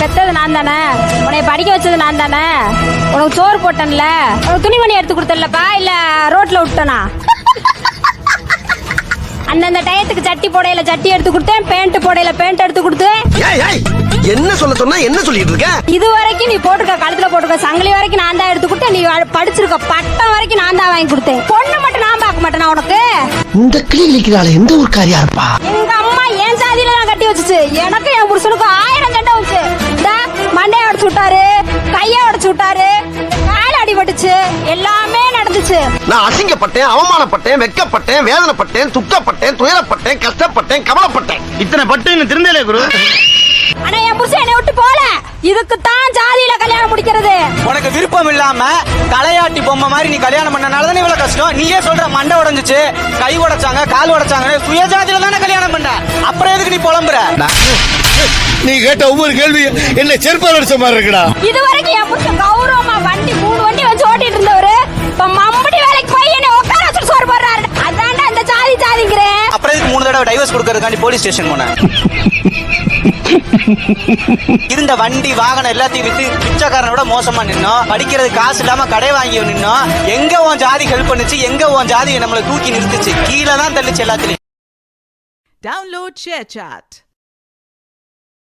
பெத்தது நான் தானே, உன்னை படிக்க வச்சது நான் தானே, உனக்கு சோறு போட்டேன்ல, உனக்கு துணிமணி எடுத்து கொடுத்தல்லப்பா, இல்ல ரோட்ல விட்டனா? அந்தந்த டயத்துக்கு சட்டி போடையில சட்டி எடுத்து கொடுத்தேன், பேண்ட் போடையில பேண்ட் எடுத்து கொடுத்தேன். என்ன சொல்ல சொன்னா என்ன சொல்லிட்டு இருக்க? இது வரைக்கும் நீ போட்டுக்க, கழுத்துல போட்டுக்க சங்கிலி வரைக்கும் நான் தான் எடுத்து கொடுத்தேன். நீ படிச்சிருக்க பட்டம் வரைக்கும் நான் தான் வாங்கி கொடுத்தேன். பொண்ணு மட்டும் நான் பார்க்க மாட்டேனா உனக்கு? இந்த கிளிக்கிறாள் எந்த ஒரு காரியா இருப்பா? எங்க அம்மா என் சாதியில தான் கட்டி வச்சுச்சு. எனக்கு என் புருஷனுக்கு 1000 சண்டை வச்சு. மண்டைய உடைச்சு விட்டாரு, கைய உடைச்சு விட்டாரு, கால அடிபட்டுச்சு, எல்லாமே நடந்துச்சு. நான் அசிங்கப்பட்டேன், அவமானப்பட்டேன், வெட்கப்பட்டேன், வேதனைப்பட்டேன், துக்கப்பட்டேன், துயரப்பட்டேன், கஷ்டப்பட்டேன், கவலைப்பட்டேன். இத்தனை பட்டு திருந்தலே குரு. ஆனா என் புருஷன் என்னை விட்டு போல. இதுக்கு தான் ஜாதியில கல்யாணம் முடிக்கிறது. உனக்கு விருப்பம் இல்லாம தலையாட்டி பொம்மை மாதிரி நீ கல்யாணம் பண்ணனாலதான் இவ்வளவு கஷ்டம். நீயே சொல்ற மண்டை உடைஞ்சிச்சு, கை உடைச்சாங்க, கால் உடைச்சாங்க, சுயஜாதியில தானே கல்யாணம் பண்ண. அப்புறம் எதுக்கு நீ புலம்புற? நீ கேட்ட ஒவ்வொரு கேள்வி என்ன செருப்பால் அடிச்ச மாதிரி இருக்குடா. இது வரைக்கும் என் புருஷன் கௌரவமா வண்டி 3 வண்டி வச்சு ஓட்டிட்டு இருந்தவரு இப்ப மம்படி வேலைக்கு போய் என்ன உட்கார வச்சு சோறு போடுறாரு. அதான்டா இந்த ஜாதி ஜாதிங்கிறேன். அப்புறம் எதுக்கு 3 தடவை டைவர்ஸ் கொடுக்கறதுக்காண்டி போலீஸ் ஸ்டேஷன் போன? இருந்த வண்டி வாகனம் எல்லாத்தையும் வித்து பிச்சைக்காரனோட மோசமா நின்னோம். படிக்கிறது காசு இல்லாம கடை வாங்கி நின்னோம். எங்க உன் ஜாதி ஹெல்ப் பண்ணுச்சு? எங்க உன் ஜாதி நம்மளை தூக்கி நிறுத்துச்சு? கீழே தான் தள்ளுச்சு எல்லாத்துலயும். Download ShareChat.